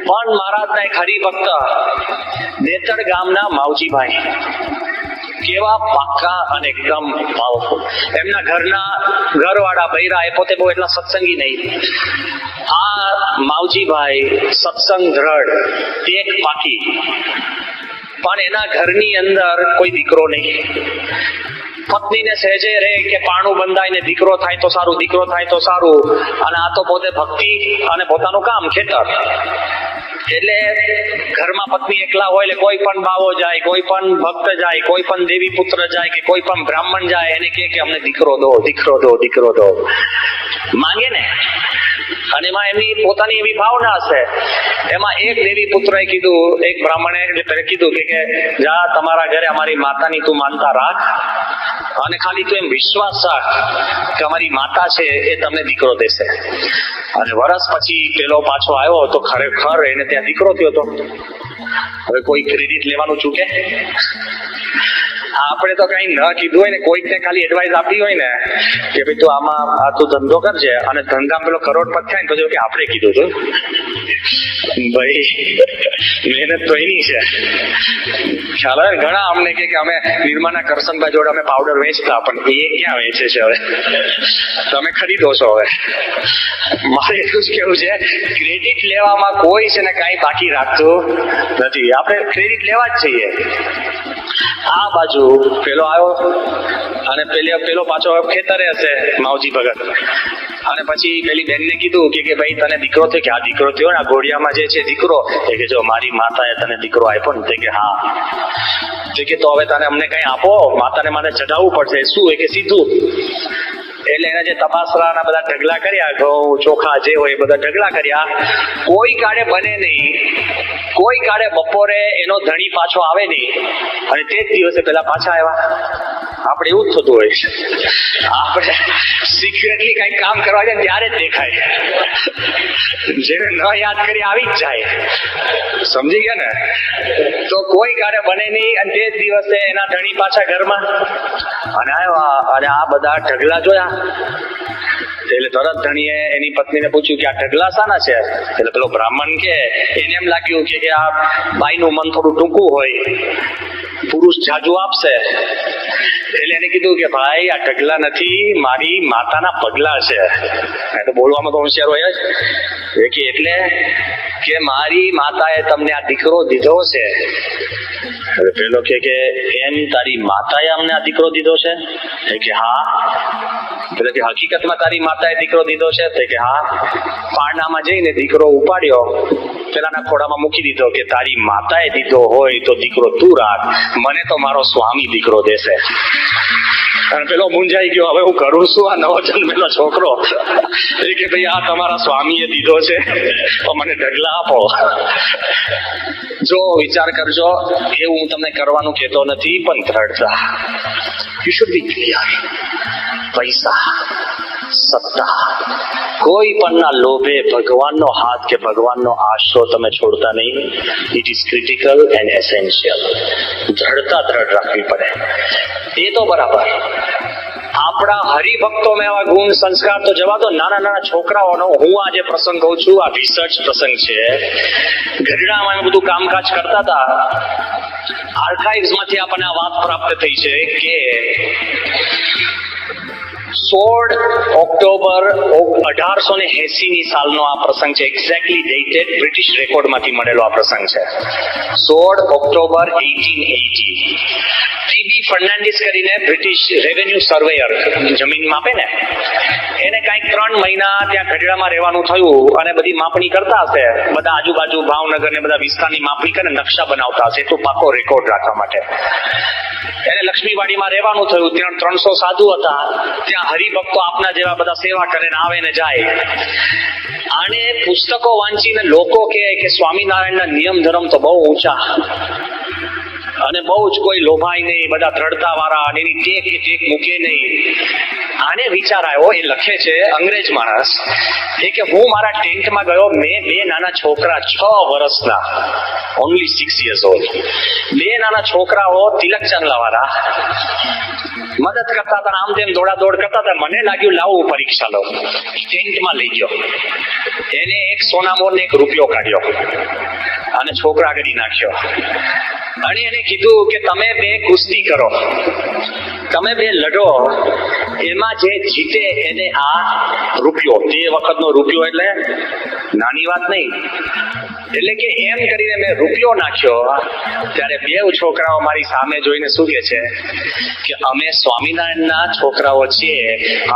પણ મહારાજના એક હરિભક્ત નેતર ગામના માવજીભાઈ કેવા પાક્કા અને એકદમ પાવરફુલ. એમના ઘરવાળા બૈરા એ પોતે બહુ એટલા સત્સંગી નહીં. આ માવજીભાઈ સત્સંગ દ્રઢ, એક પાકી, પણ એના ઘરની અંદર કોઈ દીકરો નહીં. પત્નીને સહેજે રે કે પાણું બંધાય ને દીકરો થાય તો સારું, દીકરો થાય તો સારું. અને આ તો પોતે ભક્તિ અને પોતાનું કામ ખેતર. એટલે ઘરમાં પત્ની એકલા હોય એટલે કોઈ પણ બાવો જાય, કોઈ પણ ભક્ત જાય, કોઈ પણ દેવી પુત્ર જાય કે કોઈ પણ બ્રાહ્મણ જાય, એને કે અમને દીકરો દો, દીકરો દો, દીકરો દો માંગે ને. અને એમાં એમની પોતાની એવી ભાવના હશે. એમાં એક દેવી પુત્રએ કીધું, એક બ્રાહ્મણે કીધું કે જા તમારા ઘરે અમારી માતાની તું માનતા રાખ અને ખાલી તું એમ વિશ્વાસ રાખ કે અમારી માતા છે એ તમને દીકરો દેશે. અને વર્ષ પછી પેલો પાછો આવ્યો તો ખરેખર એને ત્યાં દીકરો થયો હતો. હવે કોઈ ક્રેડિટ લેવાનું ચૂકે? આપણે તો કઈ ન કીધું હોય ને, કોઈકને ખાલી એડવાઇસ આપી હોય ને કે ભાઈ તું આમાં આ તું ધંધો કરજે અને ધંધામાં પેલો કરોડપતિ થાય ને તો કે આપણે કીધું હતું. ભાઈ મહેનત તો એની છે. ખ્યાલ આવે ઘણા અમને કે અમે નિર્માના કરસનભાઈ જોડે અમે પાવડર વેચતા, પણ એ ક્યાં વેચે છે હવે? તમે ખરીદો છો હવે. મારે એટલું જ કેવું છે, ક્રેડિટ લેવામાં કોઈ છે ને કાંઈ બાકી રાખતું નથી. આપણે ક્રેડિટ લેવા જ છીએ. આ બાજુ પેલો આવ્યો અને પેલો પાછો ખેતરે હશે માવજી ભગત. અને પછી પેલી બેનને કીધું કે ભાઈ તને દીકરો થયો? કે આ દીકરો થયો ને, આ ઘોડિયામાં જે છે દીકરો. એ કે જો મારી માતાએ તને દીકરો આપ્યો ને. તે કે હા. તે કે તો હવે તને અમને કઈ આપો, માતાને મારે ચઢાવવું પડશે. શું? એ કે સીધું. એટલે એના જે તપાસરા ના બધા ઢગલા કર્યા, ઘઉં ચોખા જે હોય એ બધા ઢગલા કર્યા. કોઈ કાળે બને નહીં. કોઈ કાળે બપોરે એનો ધણી પાછો આવે નહીં અને તે જ દિવસે પેલા પાછા આવ્યા. આપણે એવું જ થતું હોય. આપણે સિક્રેટલી કઈ કામ કરવા જાય ત્યારે જ દેખાય. જેને ન યાદ કરી આવી જ જાય. સમજી ગયા ને? તો કોઈ કાળે બને નહીં અને તે જ દિવસે એના ધણી પાછા ઘરમાં અને આવ્યા. અને આ બધા ઢગલા જોયા એટલે તરત ધણીએ એની પત્નીને પૂછ્યું કે આ ઢગલા શાના છે? એટલે પેલો બ્રાહ્મણ કે એને એમ લાગ્યું કે આ બાઈનું મન થોડું ટૂંકું હોય, પુરુષ જાજુ આપશે. એટલે એને કીધું કે ભાઈ આ ઢગલા નથી, મારી માતાના પગલા છે. તો બોલવામાં તો હોશિયાર હોય જ. એટલે કે મારી માતાએ તમને આ દીકરો દીધો છે. હવે પેલો કે એમ તારી માતાએ અમને આ દીકરો દીધો છે? કે હા. એટલે કે હકીકતમાં તારી માતાએ દીકરો દીધો છે? તો કે હા. પારણામાં જઈને દીકરો ઉપાડ્યો, પેલાના ખોડામાં મૂકી દીધો કે તારી માતાએ દીધો હોય તો દીકરો તું રાખ, મને તો મારો સ્વામી દીકરો દેશે. અને પેલો મૂંઝાઈ ગયો, હવે હું કરું શું? આ નવો જન્મેલો છોકરો કે ભાઈ આ તમારા સ્વામીએ દીધો છે તો મને ઢગલા આપો. જો વિચાર કરજો, એવું હું તમને કરવાનું કહેતો નથી, પણ દ્રઢતા. You should be clear. પૈસા, સત્તા, કોઈ પણના લોભે ભગવાનનો હાથ કે ભગવાનનો આશરો તમે છોડતા નહીં. It is critical and essential. દ્રઢતા દ્રઢ રાખવી પડે. એ તો બરાબર. આપણા હરિભક્તોમાં એવા ગુણ સંસ્કાર તો જવા દો. નાના નાના છોકરાઓનો હું આજે પ્રસંગ કહું છું, આ રિસર્ચ પ્રસંગ છે. ગઢડામાં બધું કામકાજ કરતા હતા. આર્કાઇવ્સ માંથી આપણને આ વાત પ્રાપ્ત થઈ છે કે 16 ઓક્ટોબર 1880 સાલનો આ પ્રસંગ છે. એક્ઝેક્ટલી ડેટેડ બ્રિટિશ રેકોર્ડમાંથી મળેલો આ પ્રસંગ છે. 16 ઓક્ટોબર 1880. ટીબી ફર્નાન્ડિસ કરીને બ્રિટિશ રેવન્યુ સર્વેયર જમીન માપે ને, એને કઈક 3 મહિના ત્યાં ગઢડામાં રહેવાનું થયું અને બધી માપણી કરતા હશે. બધા આજુબાજુ ભાવનગર ને બધા વિસ્તારની માપણી કરીને નકશા બનાવતા હશે, એટલું પાકો રેકોર્ડ રાખવા માટે. એને લક્ષ્મીવાડીમાં રહેવાનું થયું. ત્યાં 300 સાધુ હતા. ત્યાં હરિભક્તો આપના જેવા બધા સેવા કરે ને આવે ને જાય. આને પુસ્તકો વાંચીને લોકો કે સ્વામિનારાયણના નિયમ ધર્મ તો બહુ ઊંચા અને બહુ જ કોઈ લોભાય નહીં, બધા દ્રઢતા વાળા, એની ટેક મૂકે નહીં. આને વિચાર આવ્યો, એ લખે છે અંગ્રેજ માણસ, કે હું મારા ટેન્ટમાં ગયો, મેં બે નાના છોકરા 6 વર્ષના, ઓનલી 6 years old, બે નાના છોકરાઓ તિલક ચાંદલા વાળા મદદ કરતા હતા, આમ તેમ દોડા દોડ કરતા હતા. મને લાગ્યું લાવું પરીક્ષા લો. ટેન્ટમાં લઈ ગયો, એને એક સોનામોર ને 1 રૂપિયો કાઢ્યો અને છોકરા આગળ નાખ્યો અને એને કીધું કે તમે બે કુસ્તી કરો, તમે બે લડો, એમાં જે જીતે એને આ રૂપિયો, તે વખતનો રૂપિયો એટલે નાની વાત નહીં, એટલે કે એમ કરીને મેં રૂપિયો નાખ્યો. ત્યારે 2 છોકરાઓ મારી સામે જોઈને શું કે છે કે અમે સ્વામિનારાયણના છોકરાઓ છીએ,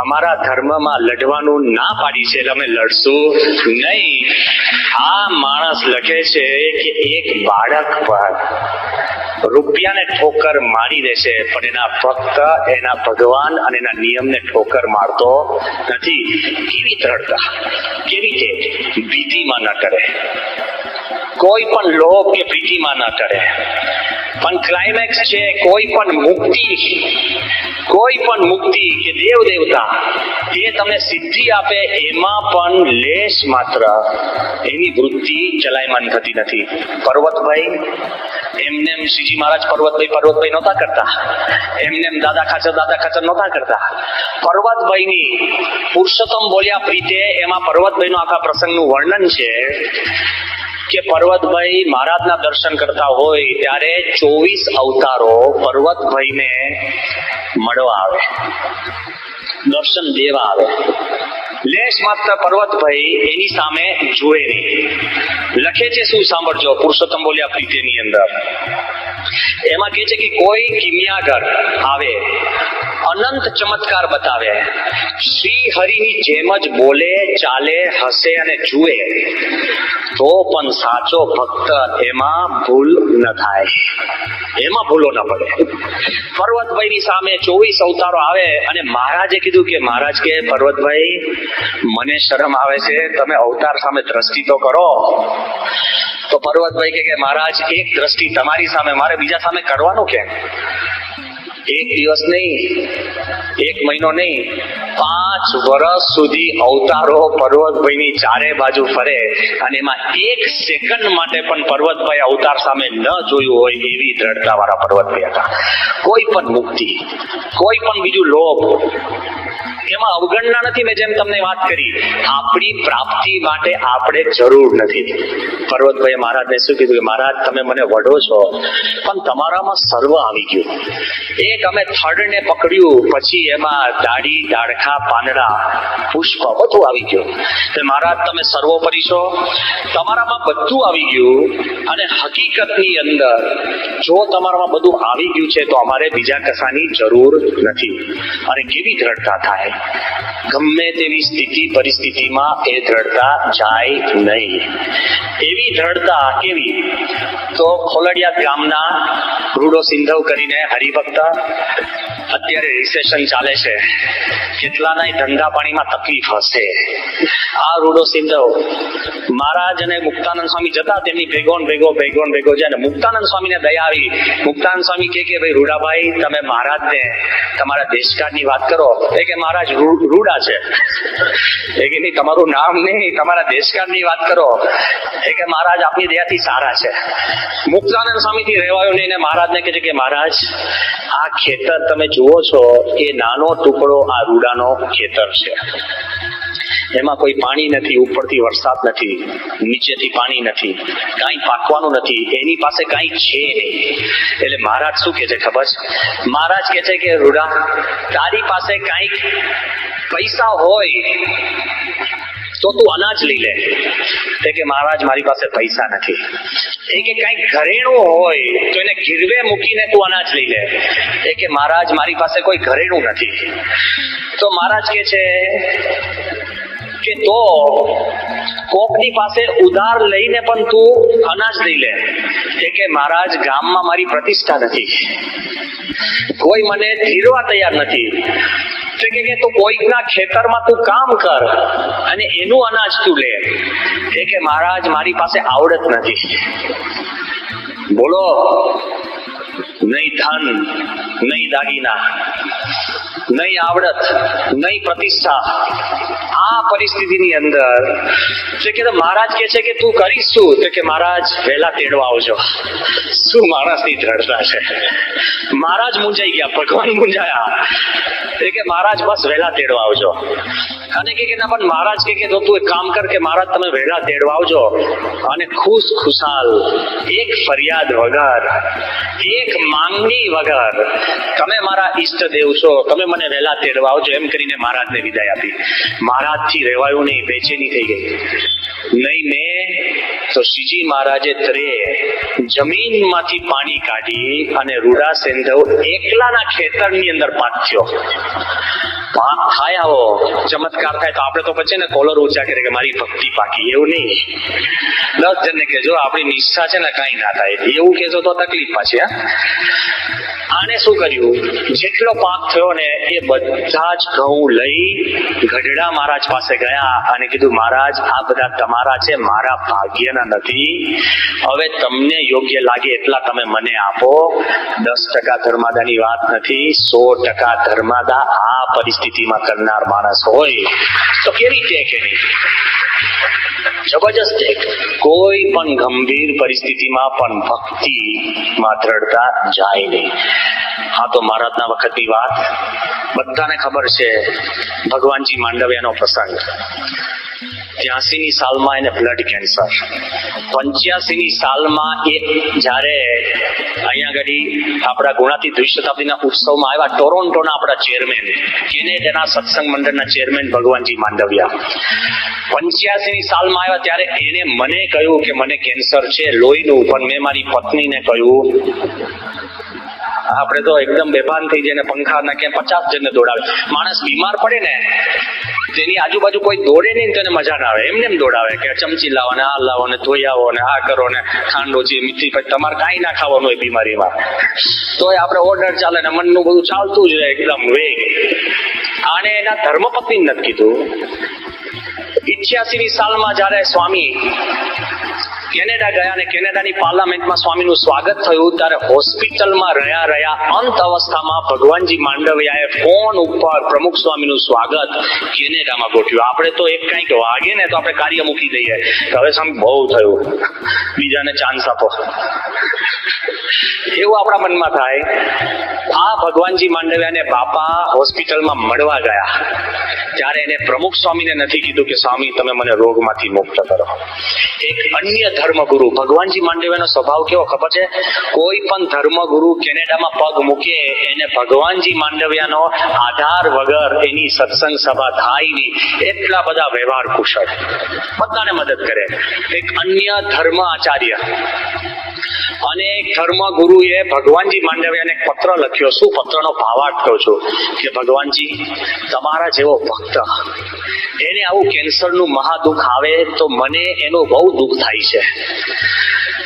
અમારા ધર્મમાં લડવાનું ના પાડી છે એટલે અમે લડશું નહીં. આ માણસ લખે છે કે એક બાળક પર રૂપિયાને ઠોકર મારી દે છે, પણ એના ભક્ત, એના ભગવાન અને એના નિયમને ઠોકર મારતો નથી. કેવી દ્રઢતા, કેવી છે, ભીતિમાં ન કરે, કોઈ પણ લોભ કે પ્રીતિમાં ન કરે. પણ ક્લાઇમેક્સ છે કોઈ પણ મુક્તિ કે દેવ દેવતા તે તમને સિદ્ધિ આપે, એમાં પણ લેશ માત્ર એની વૃત્તિ ચલાયમાન થતી નથી. પર્વતભાઈ એમને શ્રીજી મહારાજ પર્વતભાઈ નહોતા કરતા, એમને દાદા ખાચર નહોતા કરતા. પર્વતભાઈની પુરુષોત્તમ બોલ્યા પ્રીતે, એમાં પર્વતભાઈનો આખા પ્રસંગનું વર્ણન છે કે પર્વતભાઈ મહારાજના દર્શન કરતા હોય ત્યારે 24 અવતારો પર્વતભાઈને મળવા આવે, દર્શન દેવા આવે. લેશ માત્ર પર્વતભાઈ એની સામે જુએ નહીં. લખે છે શું સાંભળજો, પુરુષોત્તમ બોલ્યા પ્રીતેની અંદર એમાં કહે છે કે કોઈ કિમિયાગર આવે, અનંત ચમત્કાર બતાવે, શ્રી હરિની જેમ જ બોલે, ચાલે, હસે અને જુએ, તો પણ સાચો ભક્ત એમાં ભૂલ ન થાય, એમાં ભૂલો ન પડે. પર્વતભાઈની સામે 24 અવતારો આવે અને મહારાજે કીધું કે મહારાજ કે પર્વતભાઈ મને શરમ આવે છે, તમે અવતાર સામે દ્રષ્ટિ તો કરો. તો પર્વતભાઈ કે મહારાજ એક દ્રષ્ટિ તમારી સામે, મારે બીજા સામે કરવાનું કેમ? 1 દિવસ નહીં, 1 મહિનો નહીં, 5 વર્ષ સુધી અવતારો પર્વતભાઈની ચારે બાજુ ફરે અને એમાં 1 સેકન્ડ માટે પણ પર્વતભાઈ અવતાર સામે ન જોયું હોય એવી દ્રઢતા વાળા પર્વતભાઈ હતા. કોઈ પણ મુક્તિ, કોઈ પણ બીજું લોભ એમાં અવગણના નથી. મેં જેમ તમને વાત કરી, આપણી પ્રાપ્તિ માટે આપણે જરૂર નથી. પર્વતભાઈએ મહારાજને શું કીધું કે મહારાજ તમે મને વઢો છો, પણ તમારામાં સર્વ આવી ગયું. એક અમે થડને પકડ્યું, પછી એમાં દાઢી, ડાળખા, પાંદડા, પુષ્પ બધું આવી ગયું. તો મહારાજ તમે સર્વોપરી છો, તમારામાં બધું આવી ગયું. અને હકીકતની અંદર જો તમારામાં બધું આવી ગયું છે તો અમારે બીજા કશાની જરૂર નથી. અને કેવી દ્રઢતા થાય, ગમે તેવી સ્થિતિ પરિસ્થિતિમાં એ દ્રઢતા જાય નહીં. એવી દ્રઢતા કેવી? તો ખોલડિયા ગામના રૂડો સિંધવ કરીને હરિભક્ત, અત્યારે રિસેશન ચાલે છે, કેટલાના ધંધા પાણીમાં તકલીફ હશે. આ રૂડો સિંધવ મહારાજ અને મુક્તાનંદ સ્વામી જતા, તેમની ભેગો જાય. મુક્તાનંદ સ્વામીને દયા આવી. મુક્તાનંદ સ્વામી કે ભાઈ રૂડાભાઈ તમે મહારાજને તમારા દેશકાળની વાત કરો. એ કે મહારાજ રૂડા છે. એ કે નહીં, તમારું નામ નહીં, તમારા દેશકાળની વાત કરો. એ કે મહારાજ આપની દયાથી સારા છે. મુક્તાનંદ સ્વામીથી રહેવાયો નહીં ને મહારાજને કહે છે કે મહારાજ આ ખેતર તમે જુઓ છો, એ નાનો ટુકડો આ રૂડાનો ખેતર છે. એમાં કોઈ પાણી નથી, ઉપરથી વરસાદ નથી, નીચેથી પાણી નથી, કાંઈ પાકવાનું નથી, એની પાસે કાંઈ છે નહીં. એટલે મહારાજ શું કે છે ખબર છે? મહારાજ કે છે કે રૂડા તારી પાસે કાંઈક પૈસા હોય તો તું અનાજ લઈ લે. તે કે મહારાજ મારી પાસે પૈસા નથી. એ કે કઈક ઘરેણું હોય તો એને ગીરવે મૂકીને તું અનાજ લઈ લે. એ કે મહારાજ મારી પાસે કોઈ ઘરેણું નથી. તો મહારાજ કે છે કે તો કોકની પાસે ઉધાર લઈને પણ તું અનાજ લઈ લે. એ કે મહારાજ ગામમાં મારી પ્રતિષ્ઠા નથી, કોઈ મને ધીરવા તૈયાર નથી. તો કોઈકના ખેતરમાં તું કામ કર અને એનું અનાજ તું લે. એ કે મહારાજ મારી પાસે આવડત નથી. બોલો, નહીં ધન નહીં દાગીના, નહીં આવડત, નહીં પ્રતિષ્ઠા. આ પરિસ્થિતિની અંદર તે કે મહારાજ કે છે કે તું કરીશ શું? તો કે મહારાજ વહેલા તેડવા આવજો. શું માણસની દ્રઢતા છે! મહારાજ મૂંઝાઈ ગયા, ભગવાન મૂંઝાયા. એ કે મહારાજ બસ વહેલા તેડવા આવજો. અને કે ના પણ મહારાજ કે તો તું એક કામ કર કે મહારાજ તમે વહેલા તેડવા આવજો અને ખુશાલ, એક ફરિયાદ વગર, એક માંગણી વગર, તમે મારા ઈષ્ટદેવ છો, તમે મને વહેલા તેડવા આવજો, એમ કરીને મહારાજને વિદાય આપી. મહારાજથી રહેવાયું નહીં, બેચેની થઈ ગઈ. નહીં મેં તો શ્રીજી મહારાજે જમીનમાંથી પાણી કાઢી અને રૂડા સેંધવ એકલાના ખેતરની અંદર પાથ્યો. થાય આવો ચમત્કાર થાય તો આપણે તો પછી ને કોલર ઊંચા કરે કે મારી ભક્તિ પાકી, એવું નહીં. 10 જણને કહેજો આપણી નિષ્ઠા છે ને કઈ ના થાય, એવું કહેજો તો તકલીફ પાછી. આને શું કર્યું? જેટલો પાક થયો ને એ બધા જ ઘઉં લઈ ગઢડા મહારાજ પાસે ગયા અને કીધું મહારાજ આ બધા તમારા છે, મારા ભાગ્યના નથી. હવે તમને યોગ્ય લાગે એટલા તમે મને આપો. 10% ધર્માદાની વાત નથી, 100% ધર્માદા આ પરિસ્થિતિમાં કરનાર માણસ હોય તો કેવી ટેક એની જબરજસ્ત. કોઈ પણ ગંભીર પરિસ્થિતિમાં પણ ભક્તિમાં દ્રઢતા જાય નહીં. હા તો મહારાજના વખતની વાત બધાને ખબર છે. ભગવાનજી માંડવિયાનો પ્રસંગ. 83ની સાલમાં એને બ્લડ કેન્સર. 85ની સાલમાં એ જ્યારે અહીંયા આગળ આપણા ગુણાતી દ્વિશતાબ્દીના ઉત્સવમાં આવ્યા, ટોરોન્ટોના આપણા ચેરમેન, કેનેડાના સત્સંગ મંડળના ચેરમેન ભગવાનજી માંડવિયા, 85ની સાલમાં આવ્યા ત્યારે એને મને કહ્યું કે મને કેન્સર છે લોહીનું. પણ મેં મારી પત્નીને કહ્યું, આપણે તો એકદમ બેભાન થઈ જાય ને પંખા નાખે 50 જણને દોડાવે. માણસ બીમાર પડે ને તેની આજુબાજુ કોઈ દોડે નહીં તો એને મજા ના આવે, એમને એમ દોડાવે કે ચમચી લાવો ને આ લાવો ને ધોઈ આવો ને આ કરો ને ખાંડ ઓછી મીઠી. પછી તમારે કાંઈ ના ખાવાનું હોય બીમારીમાં, તો આપણે ઓર્ડર ચાલે ને મનનું બધું ચાલતું જ રહે એકદમ વેગ. આને એના ધર્મપત્ની નથી કીધું. 88ની સાલમાં જયારે સ્વામી કેનેડા ગયા અને કેનેડાની પાર્લામેન્ટમાં સ્વામીનું સ્વાગત થયું ત્યારે હોસ્પિટલમાં રહ્યા અંત અવસ્થામાં ભગવાનજી માંડવિયાએ ફોન ઉપર પ્રમુખ સ્વામીનું સ્વાગત કેનેડામાં ગોઠવ્યું. આપણે તો એક કંઈક વાગે ને તો આપણે કાર્ય મૂકી દઈએ કે હવે સ્વામી બહુ થયું, બીજાને ચાન્સ આપો, એવું આપણા મનમાં થાય. આ ભગવાનજી માંડવિયાને બાપા હોસ્પિટલમાં મળવા ગયા ત્યારે એને પ્રમુખ સ્વામીને નથી કીધું કે સ્વામી તમે મને રોગમાંથી મુક્ત કરો. એક અન્ય ધર્મગુરુ, ભગવાનજી માંડવિયાનો સ્વભાવ કેવો ખબર છે? કોઈ પણ ધર્મગુરુ કેનેડામાં પગ મૂકે એને ભગવાનજી માંડવિયાનો આધાર વગર એની સત્સંગ સભા થાય નહીં. એટલા બધા વ્યવહાર કુશળ, બધાને મદદ કરે. એક અન્ય ધર્મ આચાર્ય અને ધર્મગુરુએ ભગવાનજી માંડવિયાને એક પત્ર લખ્યો. શું પત્રનો ભાવાર્થ કહું છું કે ભગવાનજી તમારા જેવો ભક્ત એને આવું કેન્સરનું મહાદુઃખ આવે તો મને એનું બહુ દુઃખ થાય છે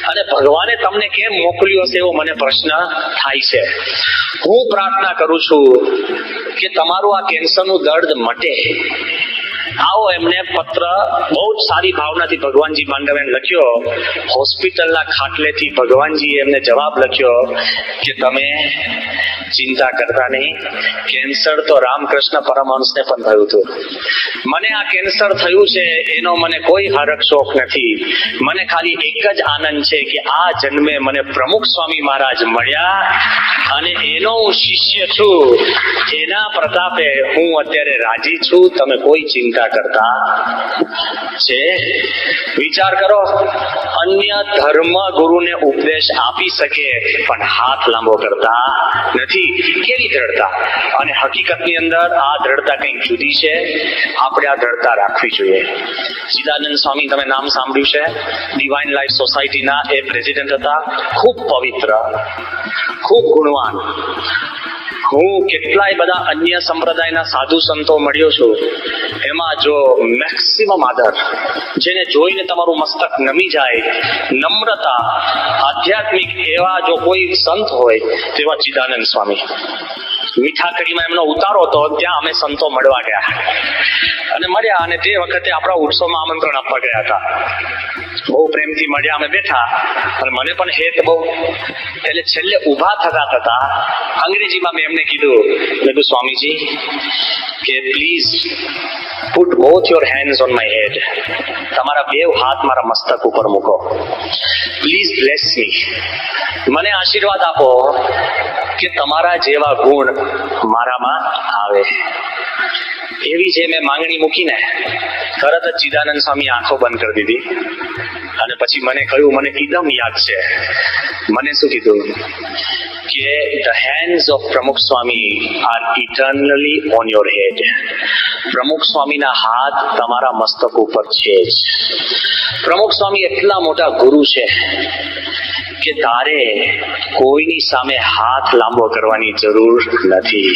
અને ભગવાને તમને કેમ મોકલ્યો હશે એવો મને પ્રશ્ન થાય છે. હું પ્રાર્થના કરું છું કે તમારું આ કેન્સરનું દર્દ મટે. આવો એમને પત્ર બહુ જ સારી ભાવનાથી ભગવાનજી માંડવિયાને લખ્યો. હોસ્પિટલના ખાટલેથી ભગવાનજીએ એમને જવાબ લખ્યો કે તમે ચિંતા કરતા નહીં, કેન્સર તો રામકૃષ્ણ પરમહંસને પણ થયું હતું. મને આ કેન્સર થયું છે એનો મને કોઈ હરખ શોખ નથી. મને ખાલી એક જ આનંદ છે કે આ જન્મે મને પ્રમુખ સ્વામી મહારાજ મળ્યા અને એનો હું શિષ્ય છું. એના પ્રતાપે હું અત્યારે રાજી છું. તમે કોઈ ચિંતા કરતા છે? વિચાર કરો, અન્ય ધર્મ ગુરુને ઉપદેશ આપી શકે પણ હાથ લાંબો કરતા નથી. કેવી દ્રઢતા! અને હકીકતની અંદર આ દ્રઢતા કંઈક જુદી છે. આપણે આ દ્રઢતા રાખવી જોઈએ. ચિદાનંદ સ્વામી, તમે નામ સાંભળ્યું છે, ડિવાઇન લાઈફ સોસાયટીના એ પ્રેસિડેન્ટ હતા. ખૂબ પવિત્ર, ખૂબ ગુણવાન. હું કેટલાય બધા અન્ય સંપ્રદાયના સાધુ સંતો મળ્યો છું, એમાં જો મેક્સિમમ આદર, જેને જોઈને તમારું મસ્તક નમી જાય, નમ્રતા, આધ્યાત્મિક એવા જો કોઈ સંત હોય તેવા ચિદાનંદ સ્વામી. મીઠાકડીમાં એમનો ઉતારો હતો, ત્યાં અમે સંતો મળવા ગયા અને મળ્યા અને તે વખતે આપણા ઉત્સવમાં આમંત્રણ આપવા ગયા હતા. બહુ પ્રેમથી મળ્યા, અમે બેઠા અને મને પણ હેત બહુ. એટલે છેલ્લે ઊભા થતા અંગ્રેજીમાં મેં એમને કીધું, મેં કીધું સ્વામીજી કે please put both your hands on my head, તમારા બે હાથ મારા મસ્તક ઉપર મૂકો, પ્લીઝ બ્લેસ મી, મને આશીર્વાદ આપો કે તમારા જેવા ગુણ મારામાં આવે. એવી જે મેં માંગણી મૂકીને તરત જ ચિદાનંદ સ્વામી આંખો બંધ કરી દીધી અને પછી મને કહ્યું, મને એકદમ યાદ છે, મને શું કીધું કે the hands of પ્રમુખ સ્વામી are eternally on your head. પ્રમુખ સ્વામીના હાથ તમારા મસ્તક ઉપર છે જ. પ્રમુખ સ્વામી એટલા મોટા ગુરુ છે કે તારે કોઈની સામે હાથ લાંબો કરવાની જરૂર નથી.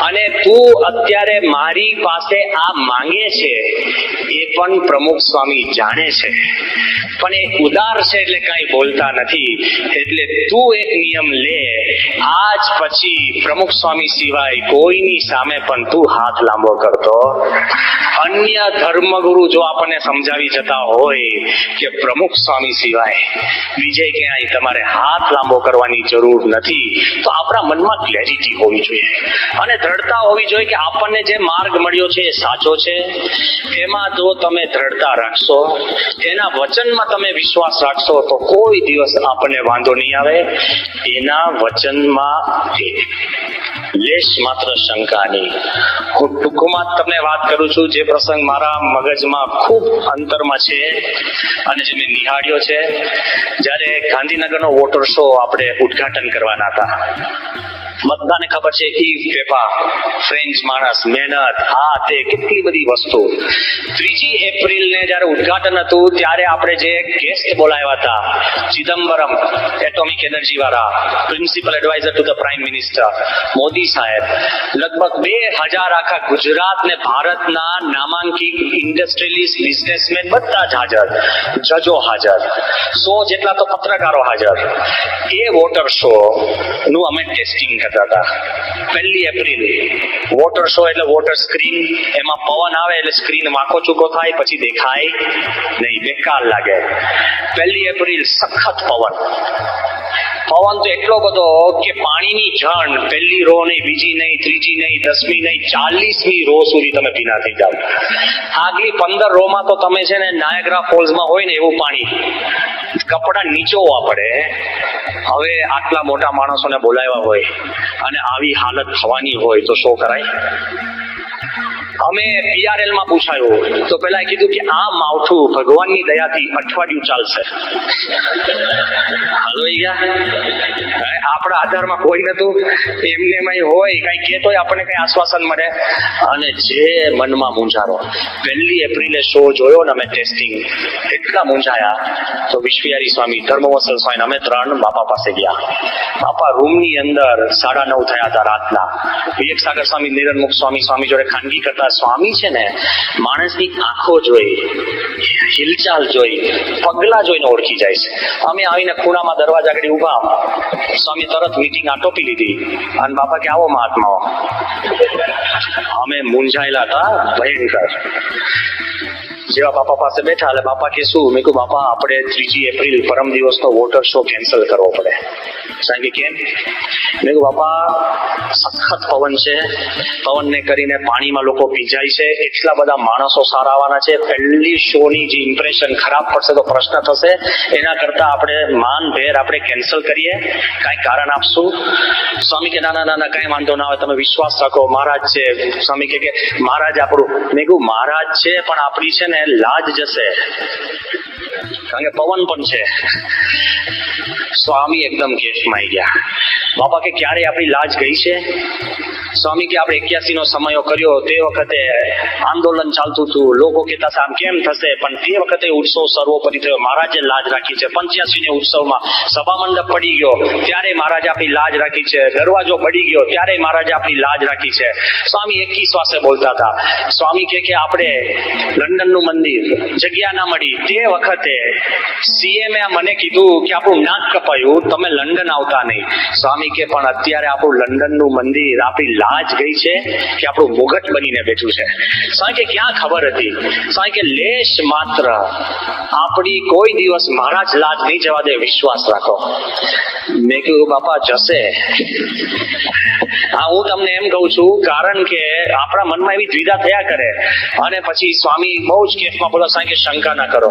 અને તું અત્યારે મારી પાસે આ માંગે છે એ પણ પ્રમુખ સ્વામી જાણે છે, પણ એ ઉદાર છે એટલે કઈ બોલતા નથી. એટલે તું એક નિયમ લે, આજ પછી પ્રમુખ સ્વામી સિવાય કોઈની સામે પણ તું હાથ લાંબો કરતો. અન્ય ધર્મગુરુ જો આપણને સમજાવી જતા હોય કે પ્રમુખ સ્વામી સિવાય બીજે ક્યાંય તમારે હાથ લાંબો કરવાની જરૂર નથી, તો આપણા મનમાં ક્લેરિટી હોવી જોઈએ અને દ્રઢતા હોવી જોઈએ કે આપણને જે માર્ગ મળ્યો છે એ સાચો છે. એમાં જો તમે દ્રઢતા રાખશો, એના વચનમાં તમે વિશ્વાસ રાખશો તો કોઈ દિવસ આપણને વાંધો નહીં આવે. એના વચનમાં લેશ માત્ર શંકા નહીં. હું ટૂંકમાં તમને વાત કરું છું જે પ્રસંગ મારા મગજમાં ખૂબ અંતરમાં છે અને જે મેં નિહાળ્યો છે. જ્યારે ગાંધીનગરનો વોટર શો આપણે ઉદ્ઘાટન કરવાના હતા, બધાને ખબર છે ઈ પેપા, ફ્રેન્ચ માણસ, મહેનત, આ તે કેટલી બધી વસ્તુ. 3 એપ્રિલને જ્યારે ઉદ્ઘાટન હતું ત્યારે આપણે જે ગેસ્ટ બોલાવ્યા હતા, ચિદમ્બરમ એટોમિક એનર્જી વાળા, principal adviser to the prime minister, Modi સાહેબ, લગભગ 2000 આખા ગુજરાત ને ભારતના નામાંકિત ઇન્ડસ્ટ્રીલિસ્ટ, બિઝનેસમેન બધા જ હાજર, જજો હાજર, 100 જેટલા તો પત્રકારો હાજર. એ વોટર શો નું અમે ટેસ્ટિંગ કરતા હતા. 1 એપ્રિલ વોટર શો એટલે વોટર સ્ક્રીન, એમાં પવન આવે એટલે સ્ક્રીન વાંકો ચૂકો થાય, પછી દેખાય નહીં, બેકાર લાગે. 1 એપ્રિલ સખત પવન તો એટલો બધો કે પાણીની જણ પહેલી રો નહીં, બીજી નહીં, ત્રીજી નહીં, 10મી નહીં, 40મી રો સુધી તમે ભીના થઈ જાવ. આગલી 15 રોમાં તો તમે છે ને નાયગ્રા ફોલ્સમાં હોય ને એવું પાણી, કપડા નીચોવા પડે. હવે આટલા મોટા માણસોને બોલાવ્યા હોય અને આવી હાલત થવાની હોય તો શું કરાય? અમે PRL માં પૂછાયું તો પેલા કીધું કે આ માવઠું ભગવાનની દયાથી અઠવાડિયું ચાલશે. હલવાઈ ગયા. આપણા આધારમાં કોઈ નતું, એમને હોય કઈ કહેતો હોય આપણને કઈ આશ્વાસન મળે. અને જે મનમાં મૂંઝારો, 1 એપ્રિલે શો જોયો ને અમે ટેસ્ટિંગ, એટલા મૂંઝાયા તો વિશ્વયારી સ્વામી, ધર્મવત્સલ સ્વામી, અમે 3 બાપા પાસે ગયા. બાપા રૂમની અંદર 9:30 થયા હતા રાતના. વિવેક સાગર સ્વામી, નિરંજનમુખ સ્વામી જોડે ખાનગી કરતા. સ્વામી છે ને માણસની આંખો જોઈ, હિલચાલ જોઈ, પગલા જોઈને ઓળખી જાય છે. અમે આવીને ખૂણામાં દરવાજા આગળ ઉભા, સ્વામી તરત મીટિંગ આટોપી લીધી અને બાપા કે આવો મહાત્માઓ. અમે મૂંઝાયેલા હતા ભયંકર. જેવા બાપા પાસે બેઠા એટલે બાપા કે શું? મેં કહ્યું બાપા આપણે 3 એપ્રિલ પરમ દિવસનો વોટર શો કેન્સલ કરવો પડે. સાહેબ કેમ? મેં કહ્યું બાપા સખત પવન છે, પવનને કરીને પાણીમાં લોકો ભીંજાય છે, એટલા બધા માણસો સારા આવવાના છે, પહેલી શોની જે ઇમ્પ્રેશન ખરાબ પડશે તો પ્રશ્ન થશે, એના કરતા આપણે માનભેર આપણે કેન્સલ કરીએ, કાંઈ કારણ આપશું? સ્વામી કે ના ના કઈ વાંધો ના આવે, તમે વિશ્વાસ રાખો, મહારાજ છે. સ્વામી કે મહારાજ આપણું. મેં કહ્યું મહારાજ છે પણ આપણી છે ને લાજ જશે, કારણ કે પવન પણ છે. સ્વામી એકદમ કેફમાં આવી ગયા. બાપા કે ક્યારે આપણી લાજ ગઈ છે? સ્વામી કે આપણે 81 નો સમયો કર્યો, તે વખતે આંદોલન ચાલતું હતું, લોકો કહેતા આમ કેમ થશે, પણ તે વખતે ઉત્સવ સર્વોપરી થયો, મહારાજે લાજ રાખી છે. 85 ને ઉત્સવમાં સભા મંડપ પડી ગયો ત્યારે મહારાજે આપણી લાજ રાખી છે, દરવાજો પડી ગયો ત્યારે મહારાજે આપણી લાજ રાખી છે. સ્વામી એક શ્વાસે બોલતા હતા. સ્વામી કે આપણે લંડનનું મંદિર જગ્યા ના મળી, તે વખતે CM મને કીધું કે આપણું નાક કપાયું, તમે લંડન આવતા નહીં. સ્વામી કે પણ અત્યારે આપણું લંડનનું મંદિર આપણી આ જ ગઈ છે કે આપણું મુગટ બનીને બેઠું છે? સ્વામી કે ક્યાં ખબર હતી? સ્વામી કે લેશ માત્ર આપણી કોઈ દિવસ મહારાજ લાજ નહીં જવા દે, વિશ્વાસ રાખો. મેં કીધું બાપા જશે. હા, હું તમને એમ કહું છું, કારણ કે આપણા મનમાં એવી દ્વિધા થયા કરે અને પછી સ્વામી બહુ જ કેફમાં બોલો, સ્વામી કે શંકા ના કરો.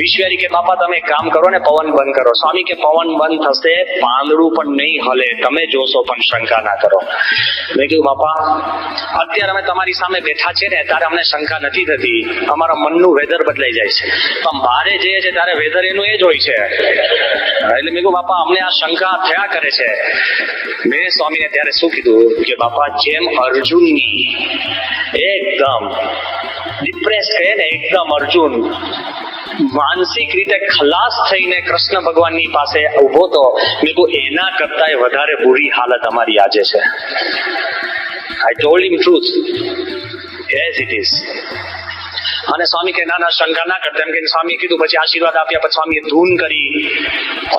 વિશ્વારી કે બાપા તમે કામ કરો ને, પવન બંધ કરો. સ્વામી કે પવન બંધ થશે, પાંદડું પણ નહીં હલે, તમે જોશો, પણ શંકા ના કરો. મેં કીધું બાપા અત્યારે અમે તમારી સામે બેઠા છે ને ત્યારે અમને શંકા નથી થતી, અમારા મનનું વેધર બદલાઈ જાય છે, પણ મારે જે છે ત્યારે વેધર એનું એ જ હોય છે. એટલે મેં કહ્યું બાપા અમને આ શંકા થયા કરે છે. મેં સ્વામીને ત્યારે શું કીધું કે બાપા જેમ અર્જુનની એકદમ ડિપ્રેસ કહે ને, એકદમ અર્જુન માનસિક રીતે ખલાસ થઈને કૃષ્ણ ભગવાનની પાસે ઉભો તો, મેં કહ્યું એના કરતા વધારે બુરી હાલત અમારી આજે છે. I told him truth as it is. અને સ્વામી કે ના શંકા ના કરતા, એમ કે સ્વામી કીધું. પછી આશીર્વાદ આપ્યા, પછી સ્વામીએ ધૂન કરી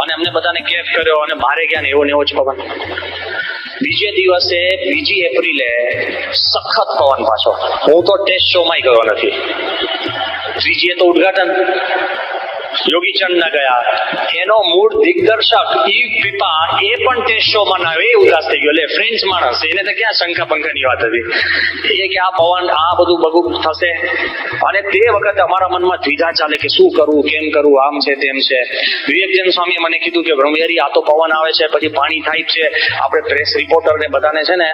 અને અમને બધાને કેફ કર્યો અને બહારે ગયા ને એવો ને એવો જ પવન. બીજે દિવસે 2 એપ્રિલે સખત પવન પાછો. હું તો ટેસ્ટ શો માં ગયો નથી. 3 તો ઉદઘાટન યોગીચંદ ના ગયા, એનો મૂળ દિગ્દર્શક ઈવ પીપા એ પણ ટેસ્ટ શો માં ના આવ્યો, એ ઉદાસ થઈ ગયો. એટલે ફ્રેન્ચ માણસ, એને તો ક્યાં શંકા બંકાની વાત હતી. એ કે આ પવન આ બધું બગું થશે. અને તે વખતે અમારા મનમાં દ્વિધા ચાલે કે શું કરવું, કેમ કરવું, આમ છે તેમ છે. વિવેકચંદ સ્વામીએ મને કીધું કે બ્રહ્મચારી આ તો પવન આવે છે, પછી પાણી થાય છે, આપણે પ્રેસ રિપોર્ટર ને બધાને છે ને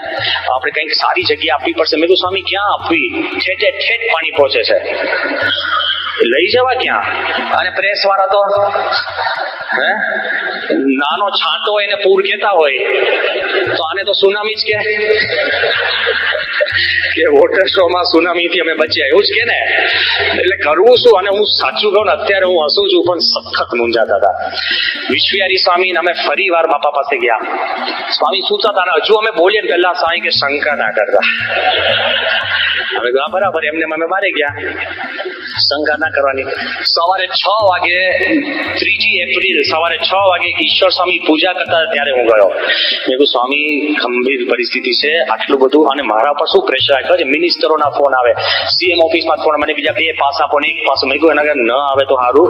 આપણે કંઈક સારી જગ્યા આપવી પડશે. મેં કીધું સ્વામી ક્યાં આપવી? ઠેઠે ઠેઠ પાણી પહોંચે છે, લઈ જવા ક્યાં? અને પ્રેસ વાળા તો નાનો છાંટો એને પૂર કેતા હોય, તો આને તો સુનામી જ કે વોટર શો માં સુનામી થી અમે બચ્યા, એવું જ કે ને. એટલે કરવું શું? અને હું સાચું કહું ને અત્યારે હું હસું છું, પણ સખત મૂંઝાતા હતા. વિશ્વયારી સ્વામી અમે ફરી વાર બાપા પાસે ગયા. સ્વામી સૂતા હતા, હજુ અમે બોલીએ ને પહેલા સ્વામી કે શંકા ના કરતા. હવે બરાબર, એમને અમે બારે ગયા, શંકા ના કરવાની. સવારે 6 વાગે 3 એપ્રિલ સવારે 6 વાગે ઈશ્વર સ્વામી પૂજા કરતા ત્યારે હું ગયો. મેં કહ્યું સ્વામી ગંભીર પરિસ્થિતિ છે, આટલું બધું, અને મારા પર શું પ્રેશર આવે છે? મિનિસ્ટરોના ફોન આવે, સીએમ ઓફિસમાં ફોન, મને બીજા 2 પાસા ફોન, એક પાસો. મેં કહ્યું એના ન આવે તો સારું,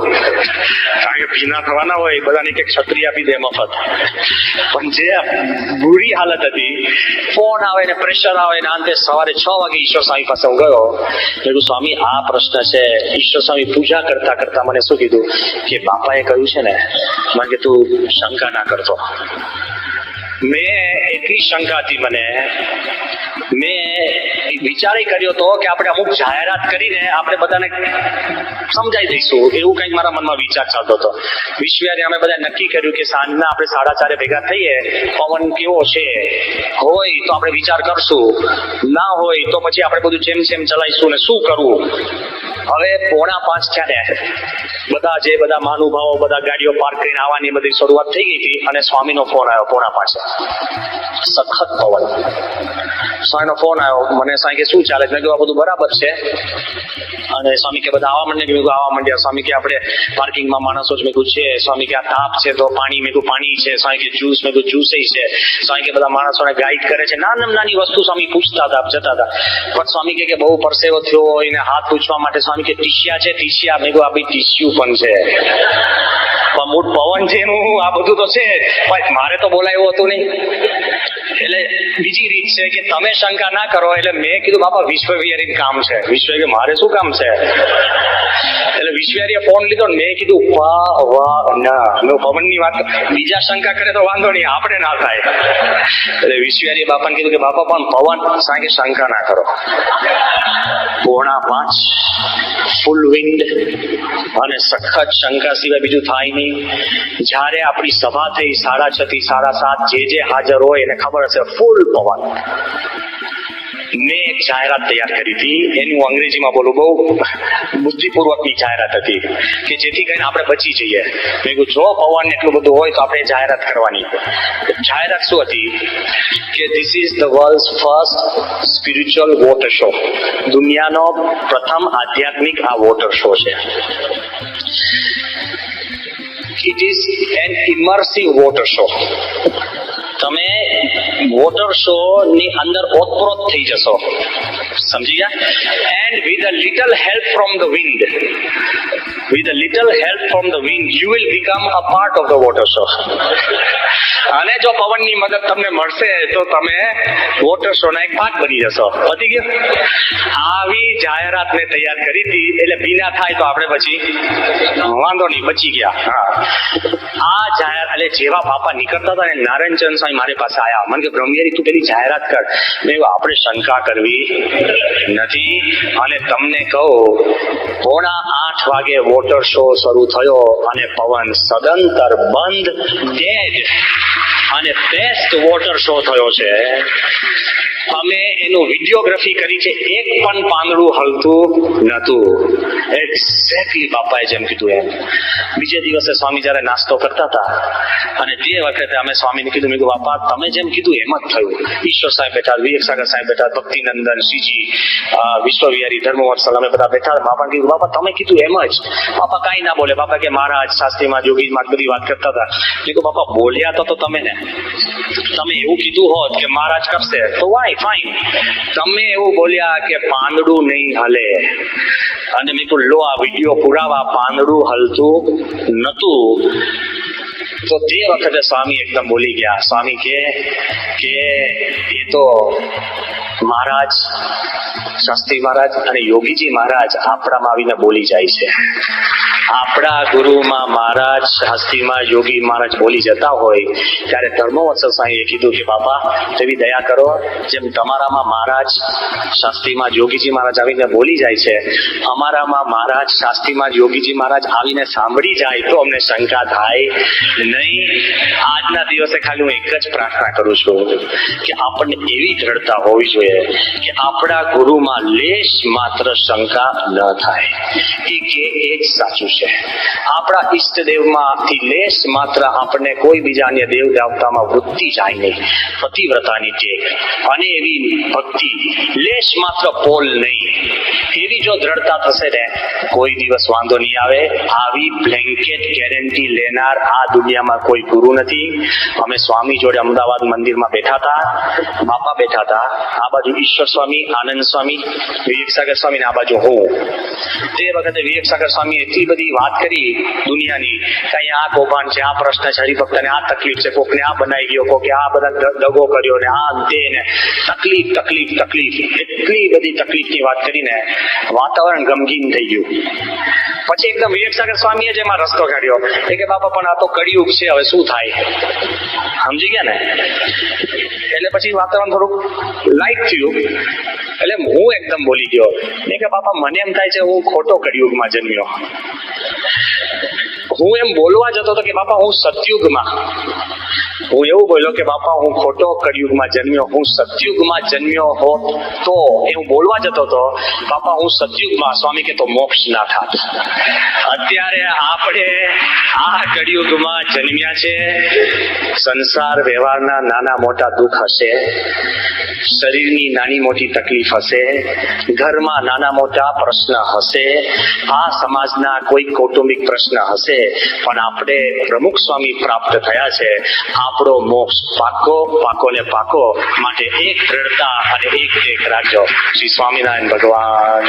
કારણ કે ભીના થવાના હોય, બધાને એક છત્રી આપી દે મફત. પણ જે બુરી હાલત હતી, ફોન આવે ને પ્રેશર આવે ને, અંતે સવારે 6 વાગે ઈશ્વર સ્વામી પાસે હું ગયો. મેં કહ્યું સ્વામી આ પ્રશ્ન છે. ઈશ્વર સ્વામી પૂજા કરતા કરતા મને શું કીધું કે બાપાએ કહ્યું છે ને, મને કે તું શંકા ના કરતો. મેં એટલી શંકા હતી મને, મેં વિચાર કર્યો હતો કે આપણે અમુક જાહેરાત કરીને આપણે બધાને સમજાઈ દઈશું, એવું કંઈક મારા મનમાં વિચાર ચાલતો હતો. વિશ્વયારે અમે બધા નક્કી કર્યું કે સાંજના આપણે 4:30 ભેગા થઈએ, પવન કેવો છે, હોય તો આપણે વિચાર કરશું, ના હોય તો પછી આપણે બધું જેમ ચલાવીશું ને શું કરવું. હવે 4:45 થયા ને, બધા મહાનુભાવો બધા ગાડીઓ પાર્ક કરીને આવવાની બધી શરૂઆત થઈ ગઈ હતી, અને સ્વામીનો ફોન આવ્યો 4:45. સખત પવન. સ્વામીનો ફોન આવ્યો મને, સ્વામી કે શું ચાલે? મેં કીધું આ બધું બરાબર છે. અને સ્વામી કે બધા આવવા માંડે. મેં કીધું આવવા માંડ્યા. સ્વામી કે આપણે પાર્કિંગમાં માણસો જ. મેં કીધું છે. સ્વામી કે આ તાપ છે તો પાણી. મેં કીધું પાણી છે. સ્વામી કે જ્યુસ. મેં કીધું જ્યુસ છે. સ્વામી કે બધા માણસોને ગાઈડ કરે છે, નાની વસ્તુ સ્વામી પૂછતા હતા, જતા હતા. પણ સ્વામી કે બહુ પરસેવો થયો હોય ને હાથ પૂછવા માટે સ્વામી કે ટીશિયા છે, ટીશિયા. મેં કીધું આ બી ટીશ્યુ પણ છે, પણ મૂળ પવન છે એનું આ બધું તો છે, પણ મારે તો બોલાયું હતું નહીં. એટલે બીજી રીત છે કે તમે શંકા ના કરો. એટલે મેં કીધું બાપા વિશ્વવિહારી કામ છે. વિશ્વ કે મારે શું કામ છે? એટલે વિશ્વવિહારીએ ફોન લીધો ને મેં કીધું વાહ ના, પવનની વાત. બીજા શંકા કરે તો વાંધો નહીં, આપણે ના થાય. એટલે વિશ્વવિહારીએ બાપાને કીધું કે બાપા પણ પવન સાંજે શંકા ના કરો. 4:45 ફૂલ વિન્ડ અને સખત શંકા સિવાય બીજું થાય નહીં. જ્યારે આપણી સભા થઈ 6:30 થી 7:30, જે હાજર હોય એને ખબર હશે ફૂલ પવન. મેં એક જાહેરાત તૈયાર કરી હતી, એનું અંગ્રેજીમાં બોલું, બહુ બુદ્ધિપૂર્વકની જાહેરાત હતી કે જેથી કરીને આપણે બચી જઈએ. મેં કીધું જો પવન એટલું બધું હોય તો આપણે જાહેરાત કરવાની. જાહેરાત શું હતી કે this is the world's first spiritual water show. દુનિયાનો પ્રથમ આધ્યાત્મિક આ વોટર શો છે. It is an immersive water show. તમે વોટર શો ની અંદર ઓતપ્રોત થઈ જશો, સમજી ગયા? And with a little help from the wind, with a little help from the wind you will become a part of the water show. અને જો પવનની મદદ તમને મળશે તો તમે વોટર શો ના એક ભાગ બની જશો. પતી ગયું? આવી જાહેરાત મેં તૈયાર કરી હતી, એટલે ભીના થાય તો આપણે પછી વાંધો નહીં, બચી ગયા. હા, આ જાહેરાત એટલે જેવા બાપા નીકળતા હતા ને, નારાયણચંદ સ્વામી મારી પાસે આયા, મને કે બ્રહ્મયારી તું પેલી જાહેરાત કર. મેં આપણે શંકા કરવી નથી, અને તમને કહું 7:45 વાગે વોટર શો શરૂ થયો અને પવન સદંતર બંધ, ડેડ, અને બેસ્ટ વોટર શો થયો છે. અમે એનું વિડીયોગ્રાફી કરી છે, એક પણ પાંદડું હલતું નતું. એક્ઝેક્ટલી બાપાએ જેમ કીધું એમ. બીજે દિવસે સ્વામી જયારે નાસ્તો કરતા હતા, અને તે વખતે અમે સ્વામીને કીધું, મેં કીધું બાપા તમે જેમ કીધું એમ જ થયું. ઈશ્વર સાહેબ બેઠા, વિવેક સાગર સાહેબ બેઠા, ભક્તિનંદન, શ્રીજી, વિશ્વવિહારી, ધર્મવત્સલ, અમે બધા બેઠા. બાપાને કીધું બાપા તમે કીધું એમ જ. બાપા કાંઈ ના બોલે. બાપા કે મહારાજ શાસ્ત્રીમાં, યોગીમાં બધી વાત કરતા હતા. મેં કીધું બાપા બોલ્યા તો તમે ને, તમે એવું કીધું હોત કે મહારાજ કરશે તો વાય ફાઇન. તમે એવું બોલ્યા કે પાંદડું નહીં હલે, અને મેં કહ્યું લો આ વિડીયો પુરાવા, પાંદડું હલતું નતું. તો તે વખતે સ્વામી એકદમ બોલી ગયા. સ્વામી કે એ તો મહારાજ, શાસ્ત્રી મહારાજ અને યોગીજી મહારાજ આપણામાં આવીને બોલી જાય છે. આપણા ગુરુમાં મહારાજ, શાસ્ત્રીમાં યોગી મહારાજ બોલી જતા હોય ત્યારે ધર્મવત્સલ સ્વામીએ કીધું કે બાપા તેવી દયા કરો, જેમ તમારામાં મહારાજ, શાસ્ત્રીમાં યોગીજી મહારાજ આવીને બોલી જાય છે, અમારામાં મહારાજ, શાસ્ત્રીમાં યોગીજી મહારાજ આવીને સાંભળી જાય તો અમને શંકા થાય નહીં. આજના દિવસે ખાલી હું એક જ પ્રાર્થના કરું છું કે આપણને એવી દ્રઢતા હોવી જોઈએ કે આપણા ગુરુમાં લેશ માત્ર શંકા ન થાય. એ જ સાચું છે. આપણા ઈષ્ટદેવમાંથી લેશ માત્ર આપણને કોઈ બીજા અન્ય દેવ દેવતામાં વૃત્તિ જાય નહીં. પતિવ્રતાની ટેક અને એવી ભક્તિ, લેશ માત્ર પોલ નહીં, એવી જો દ્રઢતા થશે ને, કોઈ દિવસ વાંધો નહીં આવે. આવી બ્લેન્કેટ ગેરંટી લેનાર આ દુનિયામાં કોઈ ગુરુ નથી. અમે સ્વામી જોડે અમદાવાદ મંદિરમાં બેઠા હતા, બાપા બેઠા હતા, આ બાજુ ઈશ્વર સ્વામી, આનંદ સ્વામી, વિવેક સાગર સ્વામી, ને આ બાજુ હું. તે વખતે વિવેક સાગર સ્વામી એટલી બધી વાત કરી દુનિયાની, કઈ આ કૌભાંડ છે, આ પ્રશ્ન છે, હરિભક્તને આ તકલીફ છે, કોકને આ બનાવી ગયો, કોકે આ બધા દગો કર્યો, ને આ તે ને તકલીફ તકલીફ તકલીફ, એટલી બધી તકલીફની વાત કરીને વાતાવરણ ગમગીન થઈ ગયું. પછી એકદમ વિવેક સાગર સ્વામીએ જ એમાં રસ્તો કાઢ્યો કે બાપા પણ આ તો કળિયુગ છે, હવે શું થાય? સમજી ગયા ને? એટલે પછી વાતાવરણ થોડુંક લાઈટ થયું. એટલે હું એકદમ બોલી ગયો કે બાપા મને એમ થાય છે હું ખોટો કળિયુગમાં જન્મ્યો. હું એમ બોલવા જતો હતો કે બાપા હું સતયુગમાં, હું એવું બોલ્યો કે બાપા હું ખોટો કળિયુગમાં જન્મ્યો, હું સતયુગમાં જન્મ્યો હોત તો, એવું બોલવા જતો હતો. બાપા હું સતયુગમાં, સ્વામી કે તો મોક્ષ ના થાત. અત્યારે આપણે આ કળિયુગમાં જન્મ્યા છે. સંસાર વ્યવહારના નાના મોટા દુઃખ હશે, શરીરની નાની મોટી તકલીફ હશે, ઘરમાં નાના મોટા પ્રશ્ન હશે, આ સમાજના કોઈ કૌટુંબિક પ્રશ્ન હશે, પણ આપણે પ્રમુખ સ્વામી પ્રાપ્ત થયા છે. આપણો મોક્ષ પાકો, પાકો ને પાકો. માટે એક દ્રઢતા અને એક ટેક રાખજો. શ્રી સ્વામિનારાયણ ભગવાન.